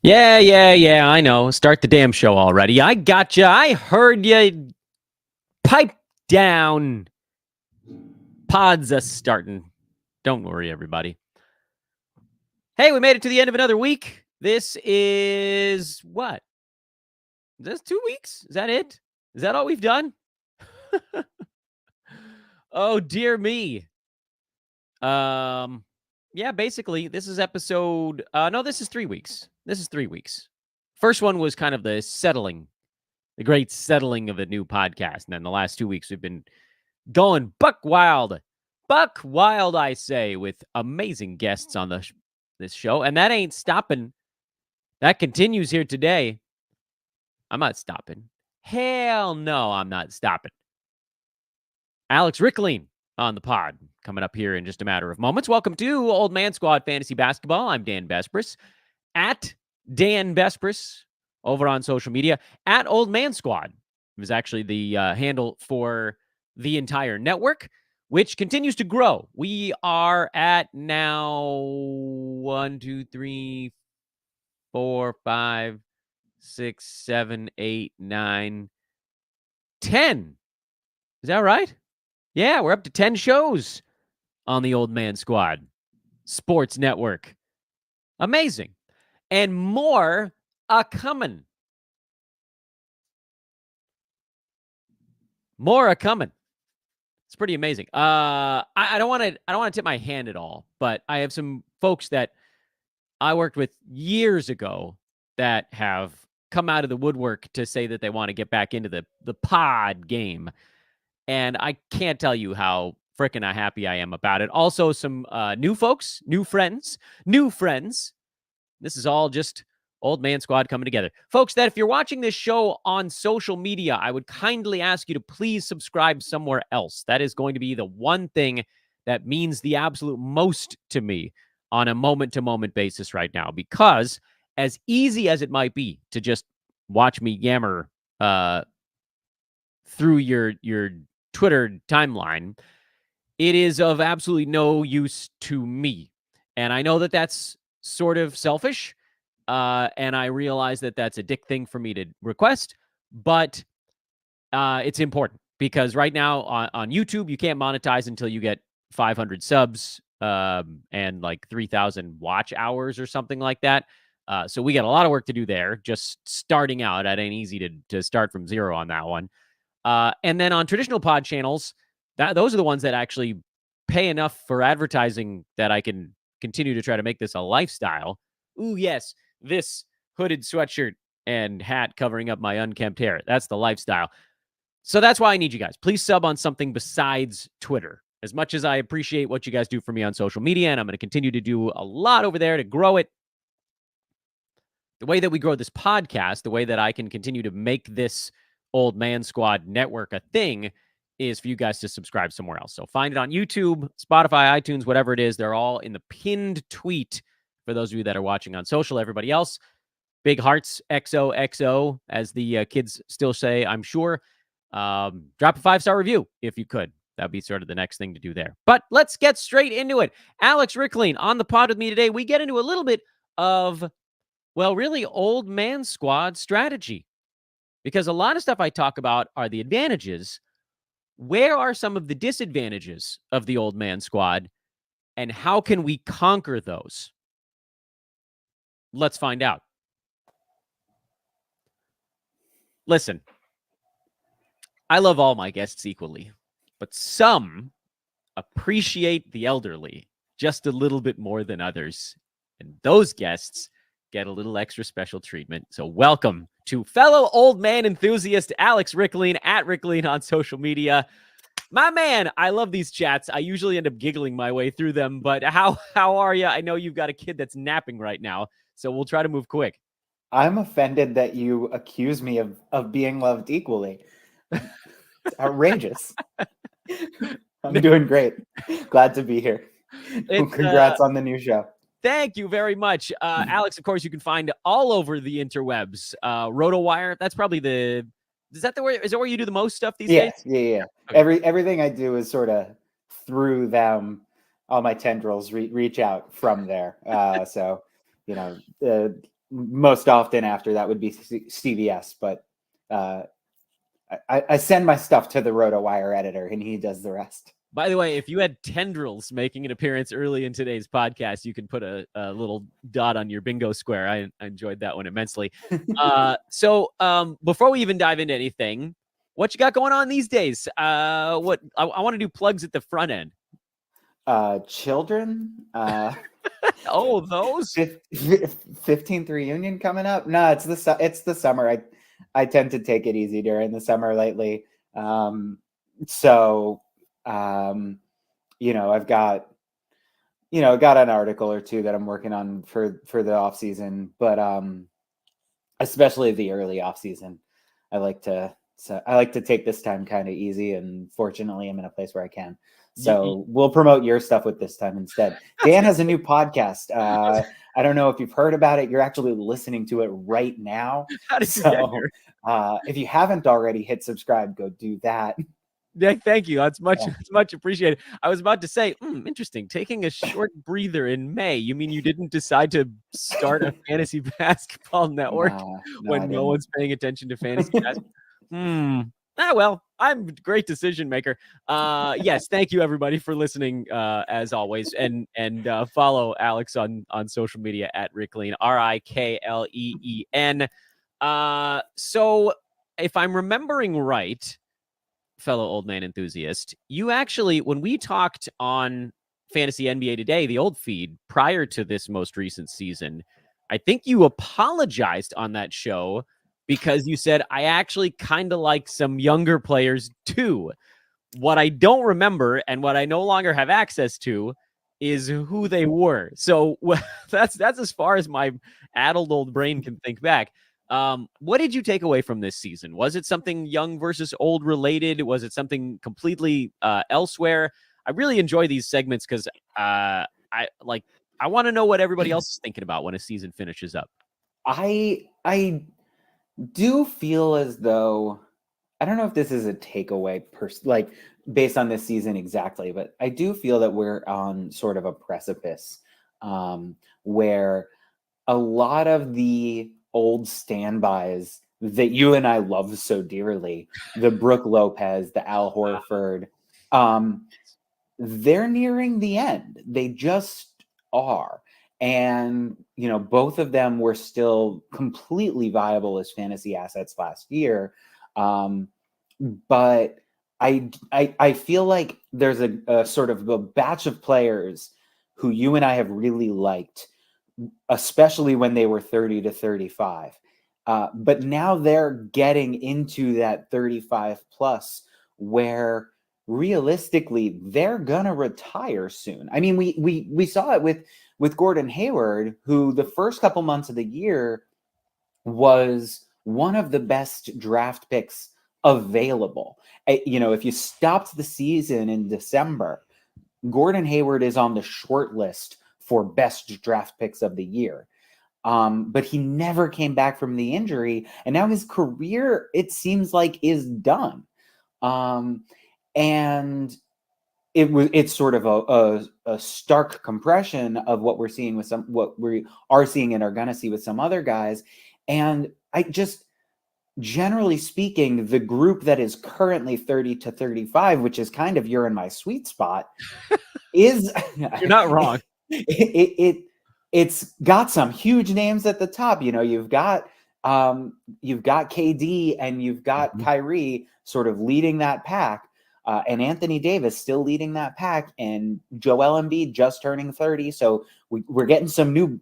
Yeah, I know. Start the damn show already. I gotcha. I heard you. Pipe down. Pods are starting. Don't worry, everybody. Hey, we made it to the end of another week. This is what? Is this 2 weeks? Is that it? Is that all we've done? Oh, dear me. Yeah, basically, this is episode. No, this is 3 weeks. This is 3 weeks. First one was kind of the great settling of a new podcast. And then the last 2 weeks, we've been going buck wild. Buck wild, I say, with amazing guests on this show. And that ain't stopping. That continues here today. I'm not stopping. Hell no, I'm not stopping. Alex Rikleen on the pod coming up here in just a matter of moments. Welcome to Old Man Squad Fantasy Basketball. I'm Dan Bespris at Dan Bespris over on social media. At Old Man Squad was actually the handle for the entire network, which continues to grow. We are at now 1, 2, 3, 4, 5, 6, 7, 8, 9, 10. Is that right? Yeah, we're up to 10 shows on the Old Man Squad Sports Network. Amazing. And more are coming. More are coming. It's pretty amazing. I don't want to tip my hand at all, but I have some folks that I worked with years ago that have come out of the woodwork to say that they want to get back into the pod game. And I can't tell you how freaking happy I am about it. Also, some new folks, new friends. This is all just Old Man Squad coming together. Folks, that if you're watching this show on social media, I would kindly ask you to please subscribe somewhere else. That is going to be the one thing that means the absolute most to me on a moment-to-moment basis right now. Because as easy as it might be to just watch me yammer through your Twitter timeline, it is of absolutely no use to me. And I know that that's sort of selfish. And I realize that that's a dick thing for me to request, but it's important because right now on YouTube, you can't monetize until you get 500 subs and like 3,000 watch hours or something like that. So we got a lot of work to do there. Just starting out, it ain't easy to start from zero on that one. And then on traditional pod channels, those are the ones that actually pay enough for advertising that I can continue to try to make this a lifestyle. Ooh, yes, this hooded sweatshirt and hat covering up my unkempt hair. That's the lifestyle. So that's why I need you guys. Please sub on something besides Twitter. As much as I appreciate what you guys do for me on social media, and I'm going to continue to do a lot over there to grow it, the way that we grow this podcast, the way that I can continue to make this Old Man Squad network a thing is for you guys to subscribe somewhere else. So find it on YouTube, Spotify, iTunes, whatever it is. They're all in the pinned tweet for those of you that are watching on social. Everybody else, big hearts, XOXO, as the kids still say, I'm sure. Drop a 5-star review if you could. That'd be sort of the next thing to do there. But let's get straight into it. Alex Rikleen on the pod with me today. We get into a little bit of, well, really Old Man Squad strategy. Because a lot of stuff I talk about are the advantages. Where are some of the disadvantages of the Old Man Squad? And how can we conquer those? Let's find out. Listen, I love all my guests equally, but some appreciate the elderly just a little bit more than others. And those guests get a little extra special treatment. So welcome to fellow old man enthusiast Alex Rikleen at Rikleen on social media. My man, I love these chats. I usually end up giggling my way through them, but how are you? I know you've got a kid that's napping right now, so we'll try to move quick. I'm offended that you accuse me of being loved equally. It's outrageous. I'm doing great. Glad to be here. Congrats on the new show. Thank you very much. Alex, of course, you can find all over the interwebs. RotoWire, that's probably is that where you do the most stuff these days? Yeah. Okay. Everything I do is sort of through them. All my tendrils reach out from there. So, most often after that would be CVS, but I send my stuff to the RotoWire editor and he does the rest. By the way, if you had tendrils making an appearance early in today's podcast, you can put a little dot on your bingo square. I enjoyed that one immensely. So before we even dive into anything, what you got going on these days? I want to do plugs at the front end. Children. Oh, those 15th reunion coming up. No, it's the summer. I tend to take it easy during the summer lately. So I've got an article or two that I'm working on for the off season, but especially the early off season, I like to take this time kind of easy, and fortunately I'm in a place where I can. So we'll promote your stuff with this time instead. Dan has a new podcast. I don't know if you've heard about it. You're actually listening to it right now. So if you haven't already hit subscribe, go do that. Yeah, thank you. It's much appreciated. I was about to say, interesting. Taking a short breather in May. You mean you didn't decide to start a fantasy basketball network when no one's paying attention to fantasy basketball? Well, I'm a great decision maker. Yes, thank you everybody for listening as always, and follow Alex on social media at Rikleen, Rikleen. So if I'm remembering right, fellow old man enthusiast, you actually, when we talked on Fantasy NBA Today, the old feed prior to this most recent season, I think you apologized on that show because you said, I actually kind of like some younger players too. What I don't remember and what I no longer have access to is who they were. So that's as far as my addled old brain can think back. What did you take away from this season? Was it something young versus old related? Was it something completely elsewhere? I really enjoy these segments because I want to know what everybody else is thinking about when a season finishes up. I do feel as though, I don't know if this is a takeaway based on this season exactly, but I do feel that we're on sort of a precipice where a lot of the old standbys that you and I love so dearly, the Brooke Lopez, the Al Horford, they're nearing the end. They just are. And, both of them were still completely viable as fantasy assets last year. But I feel like there's a sort of a batch of players who you and I have really liked, especially when they were 30 to 35. But now they're getting into that 35 plus where realistically they're going to retire soon. I mean, we saw it with Gordon Hayward, who the first couple months of the year was one of the best draft picks available. If you stopped the season in December, Gordon Hayward is on the short list for best draft picks of the year. But he never came back from the injury, and now his career, it seems like, is done. And it's sort of a stark compression of what we're seeing with what we are seeing and are going to see with some other guys. And I just, generally speaking, the group that is currently 30 to 35, which is kind of you're in my sweet spot, is you're not wrong. It's got some huge names at the top. You've got KD and you've got Kyrie sort of leading that pack. And Anthony Davis still leading that pack, and Joel Embiid just turning 30. So we're getting some new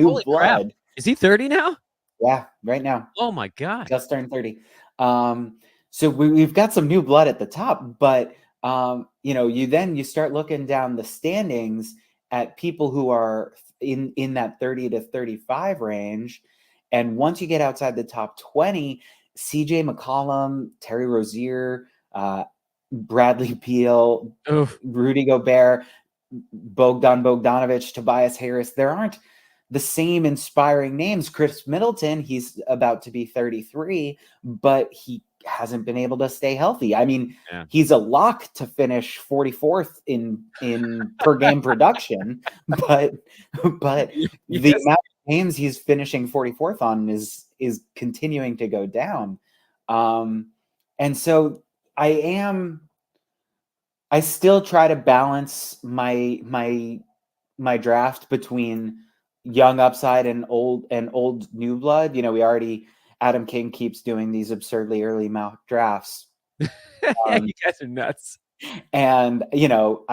Holy blood. Crap. Is he 30 now? Yeah, right now. Oh my God. Just turned 30. So we've got some new blood at the top, but you start looking down the standings at people who are in that 30 to 35 range. And once you get outside the top 20, CJ McCollum, Terry Rozier, Bradley Beal, Rudy Gobert, Bogdan Bogdanovic, Tobias Harris. There aren't the same inspiring names. Chris Middleton, he's about to be 33, but he hasn't been able to stay healthy. I mean, he's a lock to finish 44th in per game production, but the amount games he's finishing 44th on is continuing to go down. And so I still try to balance my draft between young upside and old new blood. Adam King keeps doing these absurdly early mock drafts. Yeah, you guys are nuts. And I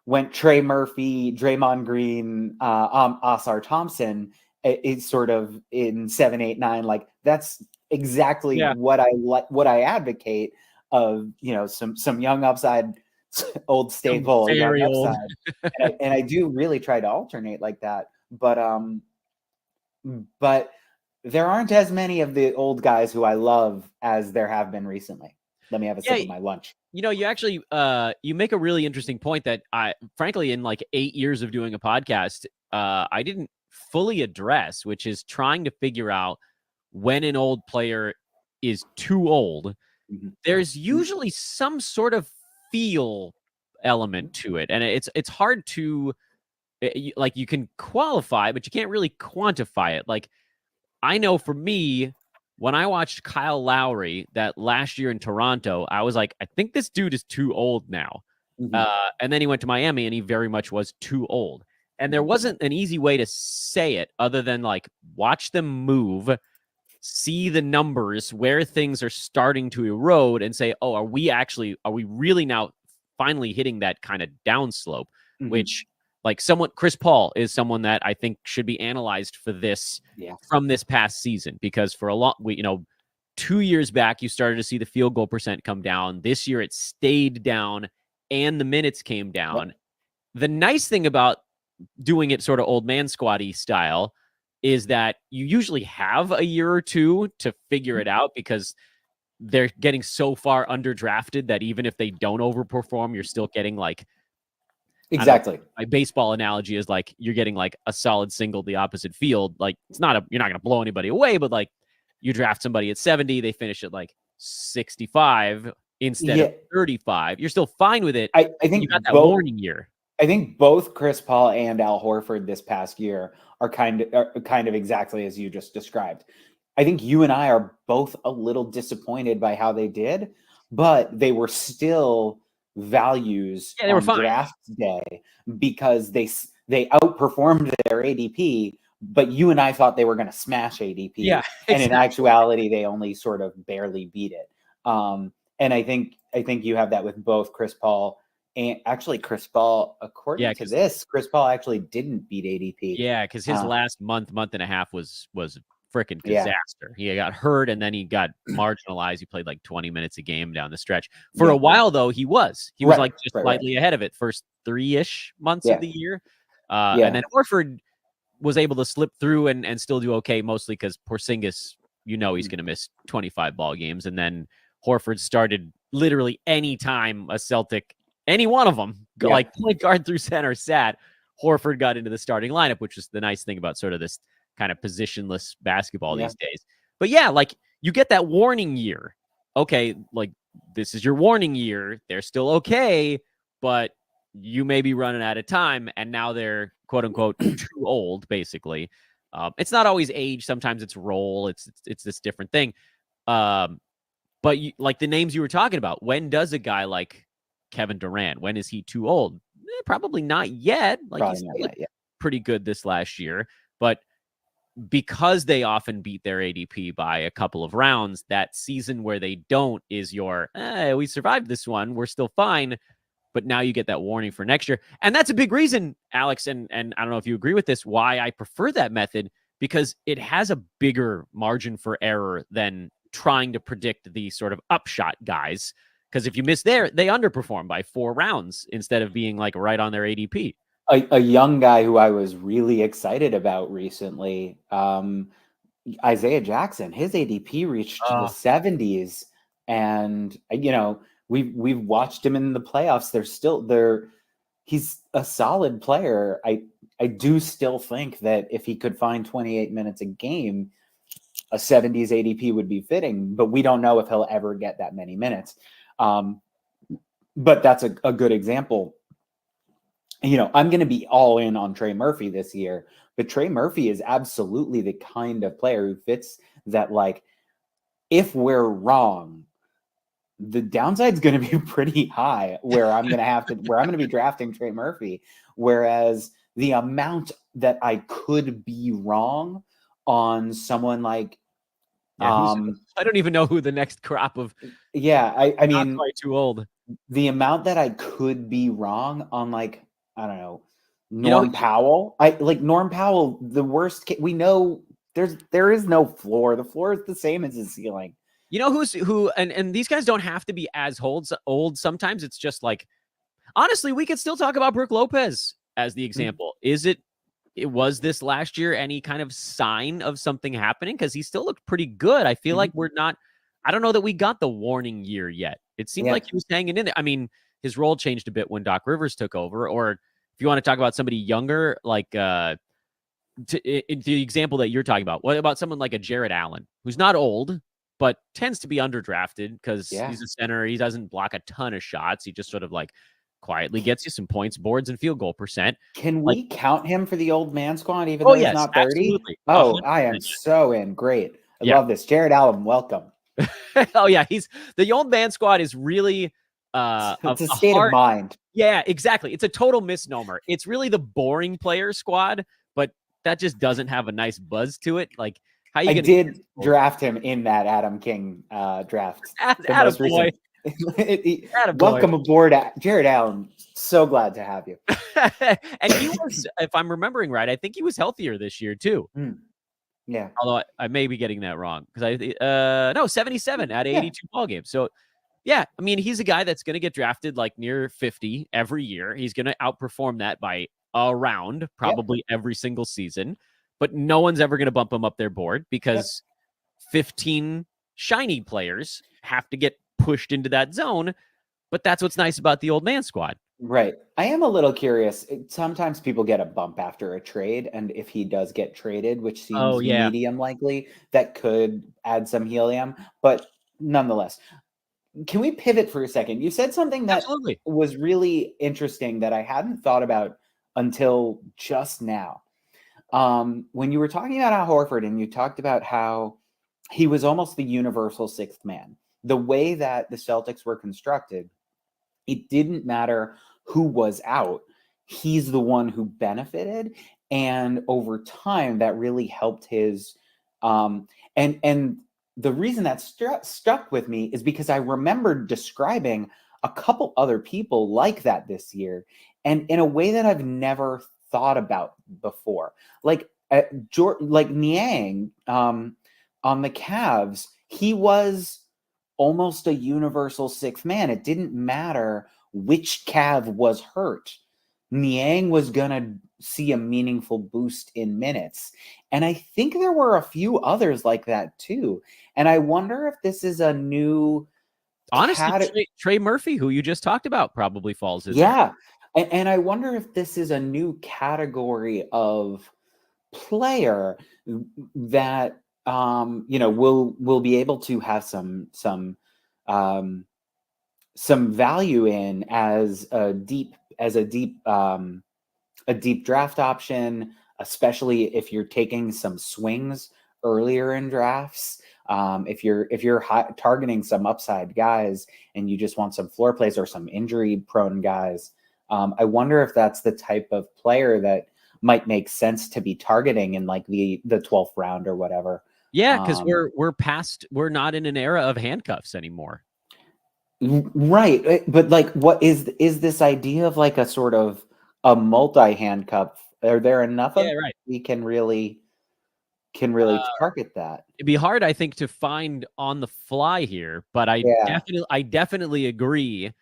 went Trey Murphy, Draymond Green, Osar Thompson. It's sort of in 7, 8, 9. Like that's exactly what I advocate of. Some young upside, old staple, young old. upside, and I do really try to alternate like that. But there aren't as many of the old guys who I love as there have been recently. Let me have a sip of my lunch. You actually you make a really interesting point that I frankly in like 8 years of doing a podcast, I didn't fully address, which is trying to figure out when an old player is too old. Mm-hmm. There's usually some sort of feel element to it, and it's hard to like you can qualify, but you can't really quantify it. Like I know for me, when I watched Kyle Lowry that last year in Toronto, I was like, I think this dude is too old now. Mm-hmm. And then he went to Miami and he very much was too old. And there wasn't an easy way to say it other than like watch them move, see the numbers where things are starting to erode and say, oh, are we really now finally hitting that kind of downslope, which like Chris Paul is someone that I think should be analyzed for this from this past season, because for a long, 2 years back, you started to see the field goal percent come down. This year it stayed down and the minutes came down. The nice thing about doing it sort of old man squatty style is that you usually have a year or two to figure it out, because they're getting so far underdrafted that even if they don't overperform, you're still getting like, exactly. My baseball analogy is like you're getting like a solid single the opposite field. Like you're not going to blow anybody away, but like you draft somebody at 70, they finish at like 65 instead of 35. You're still fine with it. I think you got that warning year. I think both Chris Paul and Al Horford this past year are kind of exactly as you just described. I think you and I are both a little disappointed by how they did, but they were still values on draft day because they outperformed their ADP, but you and I thought they were going to smash ADP. Yeah, exactly. And in actuality, they only sort of barely beat it. And I think you have that with both Chris Paul and actually Chris Paul, according to this, Chris Paul actually didn't beat ADP. Yeah, because his last month and a half was freaking disaster. He got hurt and then he got marginalized. He played like 20 minutes a game down the stretch. For a while, though, he was like just slightly ahead of it first 3-ish months of the year. And then Horford was able to slip through and still do okay, mostly because Porzingis, he's going to miss 25 ball games. And then Horford started literally any time a Celtic, any one of them, like point guard through center sat, Horford got into the starting lineup, which is the nice thing about sort of this kind of positionless basketball these days. But yeah, like you get that warning year. Okay, like this is your warning year. They're still okay, but you may be running out of time, and now they're quote unquote too old, basically. It's not always age. Sometimes it's role. It's this different thing. But like the names you were talking about, when does a guy like Kevin Durant, when is he too old? Probably not yet. Like he's pretty good this last year, but because they often beat their ADP by a couple of rounds, that season where they don't is your, we survived this one, we're still fine. But now you get that warning for next year. And that's a big reason, Alex, and I don't know if you agree with this, why I prefer that method, because it has a bigger margin for error than trying to predict the sort of upshot guys. Because if you miss there, they underperform by 4 rounds instead of being like right on their ADP. A young guy who I was really excited about recently, Isaiah Jackson. His ADP reached the 70s, and we've watched him in the playoffs. He's a solid player. I do still think that if he could find 28 minutes a game, a 70s ADP would be fitting, but we don't know if he'll ever get that many minutes. But that's a good example. I'm going to be all in on Trey Murphy this year, but Trey Murphy is absolutely the kind of player who fits that, like, if we're wrong, the downside's going to be pretty high where I'm going to be drafting Trey Murphy. Whereas the amount that I could be wrong on someone like, Yeah, I don't even know who the next crop of. Yeah, I mean, not quite too old. The amount that I could be wrong on, like, I don't know, Norm Powell. Norm Powell, the worst we know there is no floor. The floor is the same as his ceiling. You know who and these guys don't have to be as old. Sometimes it's just like, honestly, we could still talk about Brook Lopez as the example. Was this last year any kind of sign of something happening? Because he still looked pretty good. I feel like I don't know that we got the warning year yet. It seemed like he was hanging in there. I mean, his role changed a bit when Doc Rivers took over. Or if you want to talk about somebody younger, like the example that you're talking about, what about someone like a Jared Allen, who's not old, but tends to be underdrafted because he's a center. He doesn't block a ton of shots. He just sort of like quietly gets you some points, boards, and field goal percent. Can we count him for the old man squad, even though he's not 30? Absolutely. Oh, 100%. I am so in. Great. I love this. Jared Allen, welcome. Oh, yeah. The old man squad is really it's a state of mind. Yeah, exactly. It's a total misnomer. It's really the boring player squad, but that just doesn't have a nice buzz to it. Like, I did draft him in that Adam King draft. Attaboy. Welcome aboard, Jared Allen. So glad to have you. And he was, if I'm remembering right, I think he was healthier this year too. Yeah. Although I may be getting that wrong because no, 77 out of 82 ball games. So yeah, I mean, he's a guy that's going to get drafted like near 50 every year. He's going to outperform that by a round, probably every single season. But no one's ever going to bump him up their board because 15 shiny players have to get pushed into that zone. But that's what's nice about the old man squad. Right. I am a little curious. Sometimes people get a bump after a trade. And if he does get traded, which seems medium likely, that could add some helium. But nonetheless, can we pivot for a second? You said something that was really interesting that I hadn't thought about until just now. When you were talking about Al Horford and you talked about how he was almost the universal sixth man, the way that the Celtics were constructed, it didn't matter who was out. He's the one who benefited. And over time, that really helped his, and the reason that stuck with me is because I remembered describing a couple other people like that this year, and in a way that I've never thought about before. Like Niang on the Cavs, he was almost a universal sixth man. It didn't matter which Cav was hurt. Niang was going to see a meaningful boost in minutes. And I think there were a few others like that too. And I wonder if this is a new... Honestly, Trey Murphy, who you just talked about, probably falls in there. And I wonder if this is a new category of player that will be able to have some value in as a deep draft option, especially if you're taking some swings earlier in drafts. If you're targeting some upside guys and you just want some floor plays or some injury prone guys, I wonder if that's the type of player that might make sense to be targeting in like the 12th round or whatever. Yeah, because we're not in an era of handcuffs anymore. Right. But like, what is this idea of like a sort of a multi-handcuff? Are there enough of them we can really target that? It'd be hard, I think, to find on the fly here, but I definitely agree.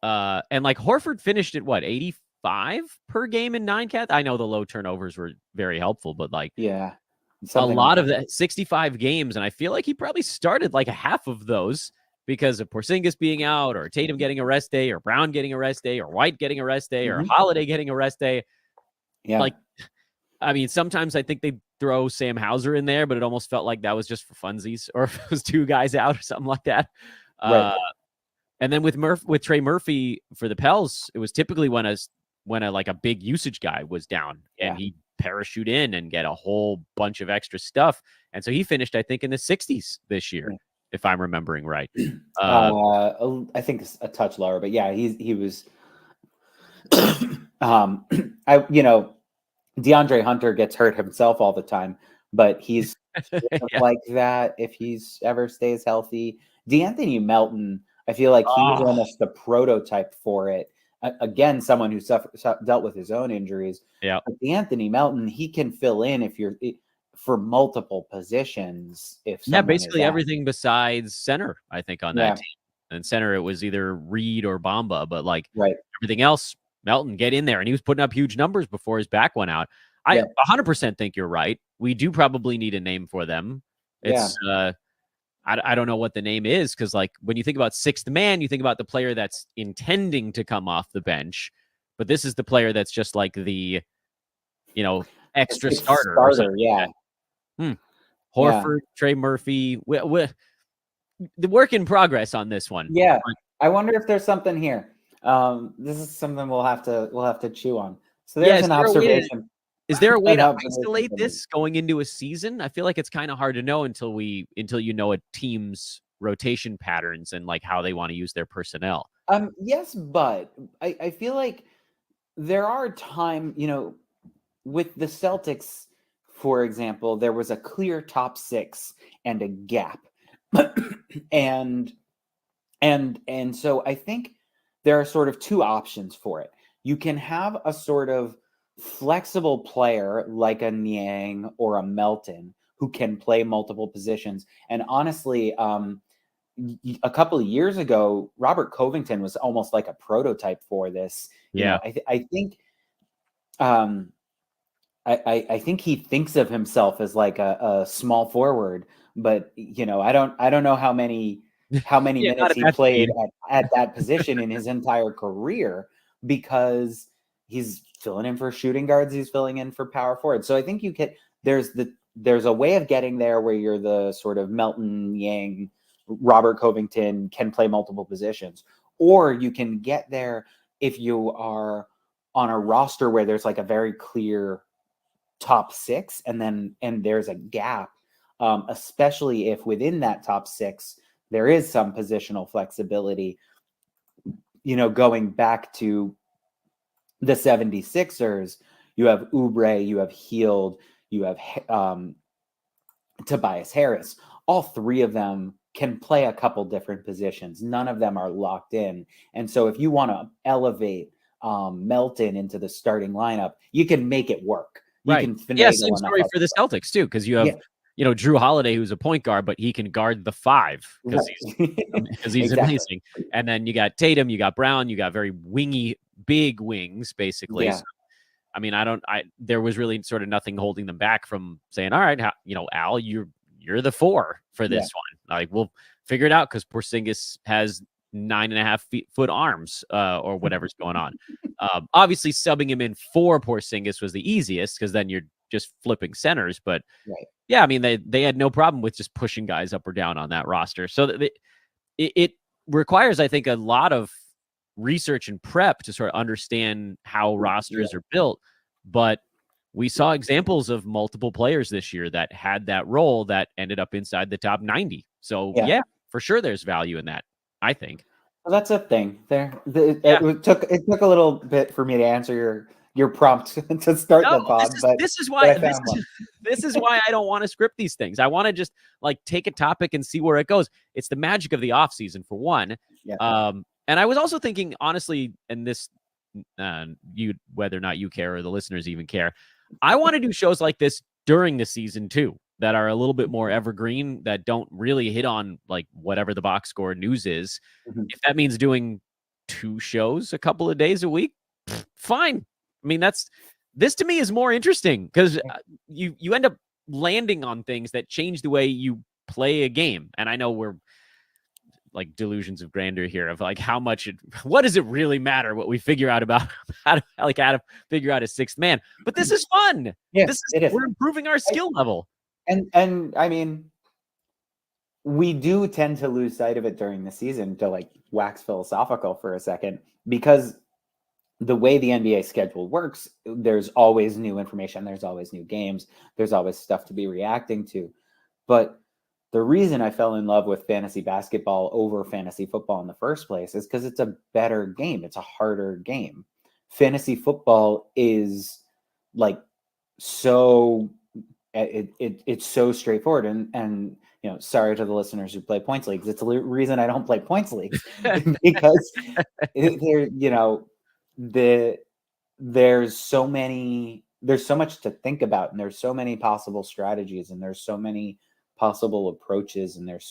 And like Horford finished at what, 85 per game in 9 cats? I know the low turnovers were very helpful, but like a lot of that 65 games, and I feel like he probably started like a half of those because of Porzingis being out, or Tatum getting a rest day, or Brown getting a rest day, or White getting a rest day, or Holiday getting a rest day. Yeah. Like, I mean, sometimes I think they throw Sam Hauser in there, but it almost felt like that was just for funsies, or if it was 2 guys out or something like that. Right. And then with Trey Murphy for the Pels, it was typically when when a big usage guy was down, and he parachute in and get a whole bunch of extra stuff. And so he finished, I think, in the 60s this year, if I'm remembering right. I think it's a touch lower, but yeah, he was. DeAndre Hunter gets hurt himself all the time, but he's like that if he's ever stays healthy. DeAnthony Melton, I feel like he's almost the prototype for it. Again, someone who dealt with his own injuries. Yeah. But DeAnthony Melton, he can fill in if you're for multiple positions. If basically everything besides center, I think, on that team. And center, it was either Reed or Bamba, but everything else, Melton, get in there. And he was putting up huge numbers before his back went out. I 100% think you're right. We do probably need a name for them. It's I don't know what the name is, because when you think about sixth man, you think about the player that's intending to come off the bench, but this is the player that's just like the extra starter. Horford, Trey Murphy. The work in progress on this one. Yeah, I wonder if there's something here. This is something we'll have to chew on. So there's an observation. Is there a way to isolate this going into a season? I feel like it's kind of hard to know until you know a team's rotation patterns and how they want to use their personnel. Yes, but I feel like there are time, with the Celtics, for example, there was a clear top six and a gap. and so I think there are sort of two options for it. You can have a sort of flexible player like a Niang or a Melton who can play multiple positions. And honestly, a couple of years ago, Robert Covington was almost like a prototype for this. I think I think he thinks of himself as like a small forward, but I don't know how many minutes he played at that position in his entire career, because he's filling in for shooting guards, he's filling in for power forwards. So I think there's a way of getting there where you're the sort of Melton, Yang, Robert Covington can play multiple positions, or you can get there if you are on a roster where there's like a very clear top six and there's a gap, especially if within that top six there is some positional flexibility. Going back to the 76ers, you have Oubre, you have Hield, you have Tobias Harris. All three of them can play a couple different positions. None of them are locked in. And so if you want to elevate Melton into the starting lineup, you can make it work. You can finagle same story for the Celtics too, because you have Drew Holiday, who's a point guard, but he can guard the five because he's amazing. And then you got Tatum, you got Brown, you got very wingy, big wings, basically. So, I mean, there was really sort of nothing holding them back from saying, all right, Al, you're the four for this one. We'll figure it out, because Porzingis has 9.5 foot arms, or whatever's going on. Obviously, subbing him in for Porzingis was the easiest, because then you're just flipping centers. But yeah, I mean, they had no problem with just pushing guys up or down on that roster. So it requires, I think, a lot of research and prep to sort of understand how rosters are built. But we saw examples of multiple players this year that had that role that ended up inside the top 90. So yeah, for sure, there's value in that, I think. Well, that's a thing there. It took a little bit for me to answer your prompt to start the pod. This is why I don't want to script these things. I want to just take a topic and see where it goes. It's the magic of the off season, for one. And I was also thinking, honestly, and this, whether or not you care or the listeners even care, I want to do shows like this during the season too, that are a little bit more evergreen, that don't really hit on whatever the box score news is. If that means doing 2 shows a couple of days a week, fine. I mean, this to me is more interesting, because you end up landing on things that change the way you play a game. And I know we're delusions of grandeur here of what does it really matter what we figure out about how to figure out a sixth man? But this is fun. We're improving our skill level. And I mean, we do tend to lose sight of it during the season, to wax philosophical for a second, because the way the NBA schedule works, there's always new information, there's always new games, there's always stuff to be reacting to. But the reason I fell in love with fantasy basketball over fantasy football in the first place is because it's a better game. It's a harder game. Fantasy football is like so it's so straightforward, and you know, sorry to the listeners who play points leagues. It's the reason I don't play points leagues because there, you know, there's so much to think about, and there's so many possible strategies, and there's so many possible approaches, and there's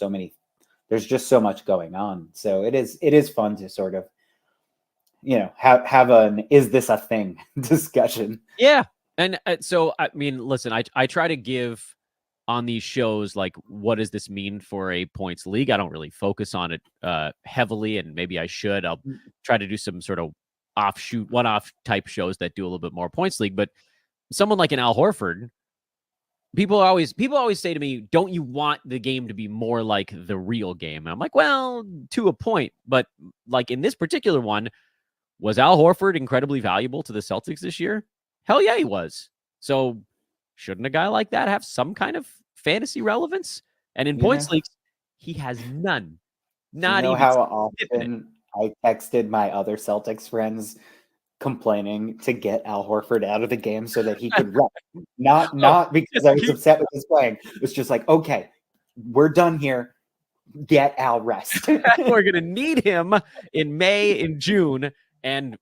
just so much going on. So it is fun to sort of, you know, have an is this a thing discussion. Yeah. And so, I mean, listen, I try to give on these shows, like, what does this mean for a points league? I don't really focus on it heavily, and maybe I should. I'll try to do some sort of offshoot, one-off type shows that do a little bit more points league. But someone like an Al Horford, people always say to me, don't you want the game to be more like the real game? And I'm like, well, to a point. But like in this particular one, was Al Horford incredibly valuable to the Celtics this year? Hell yeah, he was. So shouldn't a guy like that have some kind of fantasy relevance? And in points leagues, he has none. Not you know even how often I texted my other Celtics friends complaining to get Al Horford out of the game so that he could run. Not because I was upset with his playing. It's just like, okay, we're done here. Get Al rest. We're going to need him in May, in June. And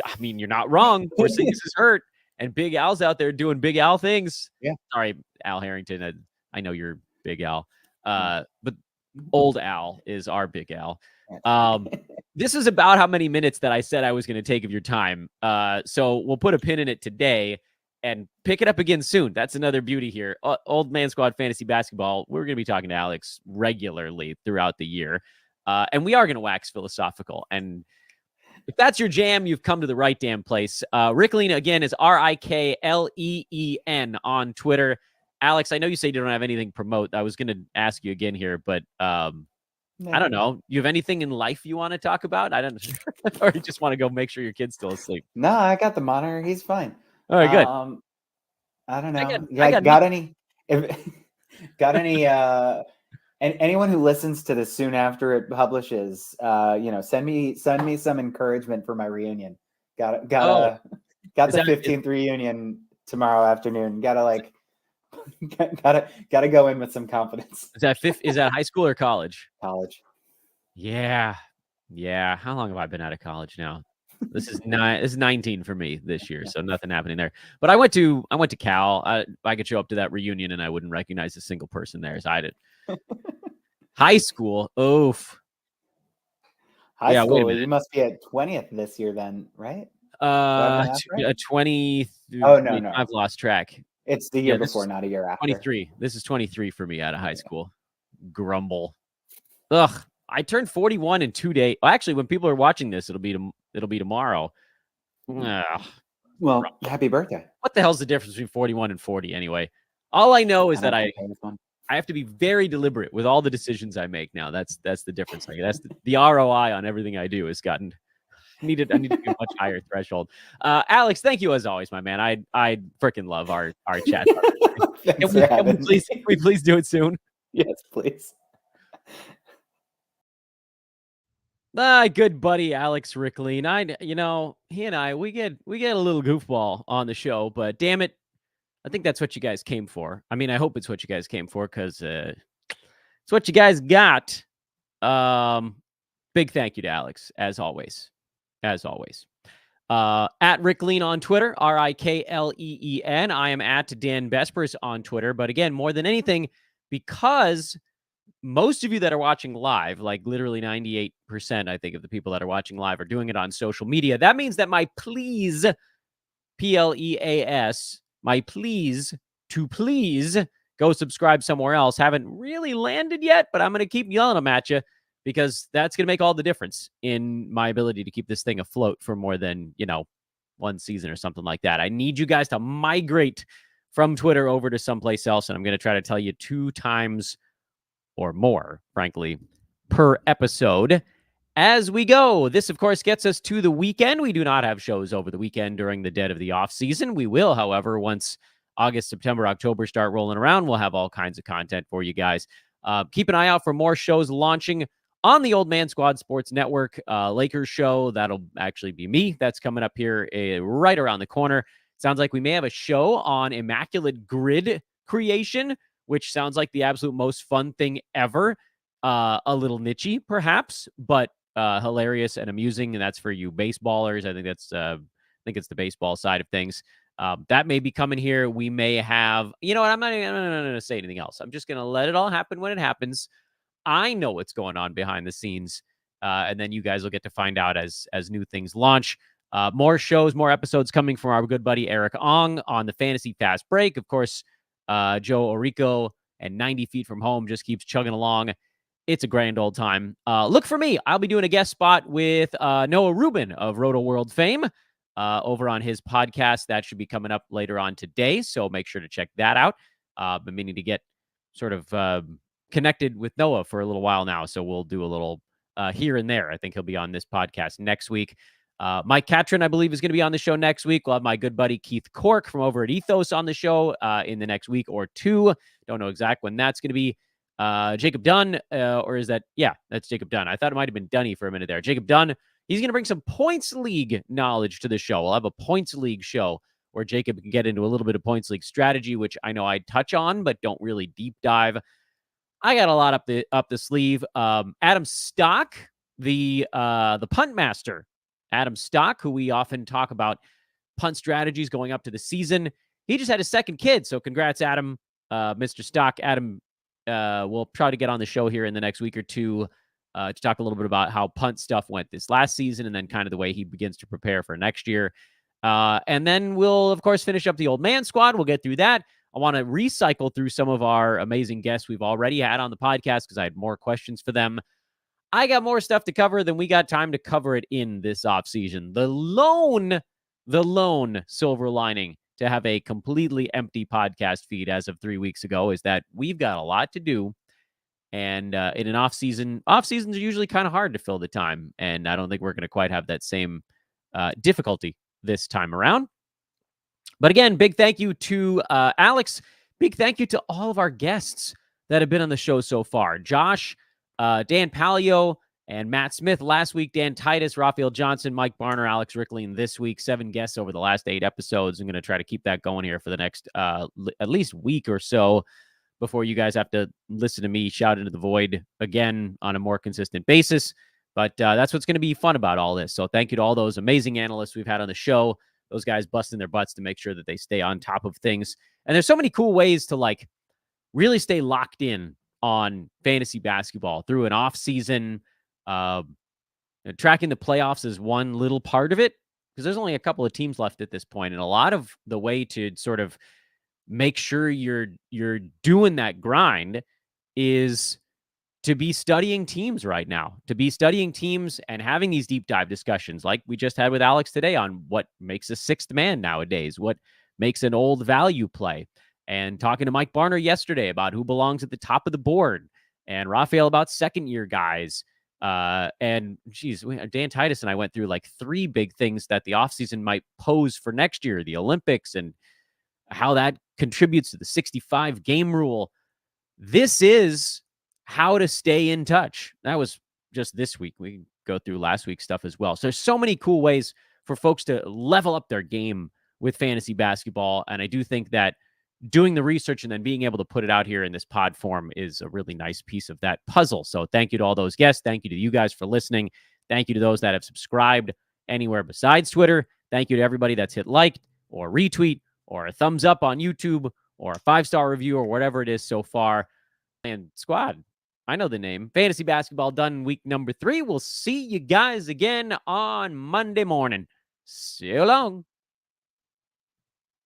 I mean, you're not wrong. Porzingis is hurt, and Big Al's out there doing Big Al things. Yeah. Sorry, Al Harrington. I know you're Big Al. But old Al is our Big Al. This is about how many minutes that I said I was going to take of your time. So we'll put a pin in it today and pick it up again soon. That's another beauty here. Old Man Squad Fantasy Basketball. We're going to be talking to Alex regularly throughout the year. And we are going to wax philosophical. And if that's your jam, you've come to the right damn place. Rikleen, again, is Rikleen on Twitter. Alex, I know you say you don't have anything to promote. I was going to ask you again here, but I don't know. You have anything in life you want to talk about? I don't know. Or you just want to go make sure your kid's still asleep? No, I got the monitor. He's fine. All right, good. I don't know. Got any and anyone who listens to this soon after it publishes, you know, send me some encouragement for my reunion. Got the 15th reunion tomorrow afternoon. Gotta go in with some confidence. Is that high school or college? College. Yeah. How long have I been out of college now? This is 19 for me this year, so nothing happening there. But I went to Cal. I could show up to that reunion and I wouldn't recognize a single person there as I did. High school, oof. High school, you must be at 20th this year then, right? 20. Oh, no. I've lost track. It's the year before, not a year after. 23. This is 23 for me out of high school. Grumble. Ugh. I turned 41 in 2 days. Well, actually, when people are watching this, it'll be tomorrow. Ugh. Well, happy birthday. What the hell's the difference between 41 and 40 anyway? All I know is that I have to be very deliberate with all the decisions I make now. That's the difference. Like, that's the ROI on everything I do has gotten. I need to be a much higher threshold. Alex, thank you as always, my man. I freaking love our chat. Can we please do it soon? Yes, please. My good buddy Alex Rikleen. He and I we get a little goofball on the show, but damn it, I think that's what you guys came for. I mean, I hope it's what you guys came for, because it's what you guys got. Big thank you to Alex, as always. At Rikleen on Twitter, Rikleen. I am at Dan Bespers on Twitter. But again, more than anything, because most of you that are watching live, like literally 98%, I think, of the people that are watching live are doing it on social media. That means that my please, PLEAS, my please to please go subscribe somewhere else haven't really landed yet, but I'm going to keep yelling them at you, because that's going to make all the difference in my ability to keep this thing afloat for more than, one season or something like that. I need you guys to migrate from Twitter over to someplace else, and I'm going to try to tell you 2 times or more, frankly, per episode. as we go. This, of course, gets us to the weekend. We do not have shows over the weekend during the dead of the off season. We will, however, once August, September, October start rolling around, we'll have all kinds of content for you guys. Keep an eye out for more shows launching on the Old Man Squad Sports Network. Lakers show, that'll actually be me. That's coming up here right around the corner. Sounds like we may have a show on immaculate grid creation, which sounds like the absolute most fun thing ever. A little nichey, perhaps, but hilarious and amusing. And that's for you baseballers. I think it's the baseball side of things. That may be coming here. We may have, you know what? I'm not going to say anything else. I'm just going to let it all happen when it happens. I know what's going on behind the scenes. And then you guys will get to find out as new things launch. More shows, more episodes coming from our good buddy Eric Ong on the Fantasy Fast Break. Of course, Joe Orico and 90 Feet from Home just keeps chugging along. It's a grand old time. Look for me. I'll be doing a guest spot with Noah Rubin of Roto World fame over on his podcast. That should be coming up later on today, so make sure to check that out. Been meaning to get sort of connected with Noah for a little while now, so we'll do a little here and there. I think he'll be on this podcast next week. Mike Catron, I believe, is going to be on the show next week. We'll have my good buddy Keith Cork from over at Ethos on the show in the next week or two. Don't know exactly when that's going to be. Jacob Dunn, or is that? Yeah, that's Jacob Dunn. I thought it might have been Dunny for a minute there. Jacob Dunn, he's going to bring some points league knowledge to the show. We'll have a points league show where Jacob can get into a little bit of points league strategy, which I know I touch on, but don't really deep dive. I got a lot up the sleeve. Adam Stock, the punt master, Adam Stock, who we often talk about punt strategies going up to the season. He just had his second kid, so congrats, Adam, Mr. Stock. Adam, we'll try to get on the show here in the next week or two to talk a little bit about how punt stuff went this last season and then kind of the way he begins to prepare for next year. And then we'll, of course, finish up the Old Man Squad. We'll get through that. I want to recycle through some of our amazing guests we've already had on the podcast because I had more questions for them. I got more stuff to cover than we got time to cover it in this offseason. The lone silver lining to have a completely empty podcast feed as of 3 weeks ago is that we've got a lot to do. And in an off seasons are usually kind of hard to fill the time. And I don't think we're going to quite have that same difficulty this time around. But again, big thank you to Alex. Big thank you to all of our guests that have been on the show so far. Josh, Dan Palio, and Matt Smith last week, Dan Titus, Raphael Johnson, Mike Barner, Alex Rikleen this week. 7 guests over the last 8 episodes. I'm going to try to keep that going here for the next at least week or so before you guys have to listen to me shout into the void again on a more consistent basis. But that's what's going to be fun about all this. So thank you to all those amazing analysts we've had on the show. Those guys busting their butts to make sure that they stay on top of things. And there's so many cool ways to like really stay locked in on fantasy basketball through an off season. Tracking the playoffs is one little part of it because there's only a couple of teams left at this point. And a lot of the way to sort of make sure you're doing that grind is to be studying teams right now, to be studying teams and having these deep dive discussions like we just had with Alex today on what makes a sixth man nowadays, what makes an old value play, and talking to Mike Barner yesterday about who belongs at the top of the board, and Raphael about second-year guys. And geez, Dan Titus and I went through like 3 big things that the offseason might pose for next year, the Olympics and how that contributes to the 65 game rule. This is how to stay in touch. That was just this week. We can go through last week's stuff as well. So there's so many cool ways for folks to level up their game with fantasy basketball. And I do think that doing the research and then being able to put it out here in this pod form is a really nice piece of that puzzle. So thank you to all those guests. Thank you to you guys for listening. Thank you to those that have subscribed anywhere besides Twitter. Thank you to everybody that's hit like or retweet or a thumbs up on YouTube or a 5-star review or whatever it is so far. And squad, I know the name. Fantasy basketball done week number 3. We'll see you guys again on Monday morning. See you long.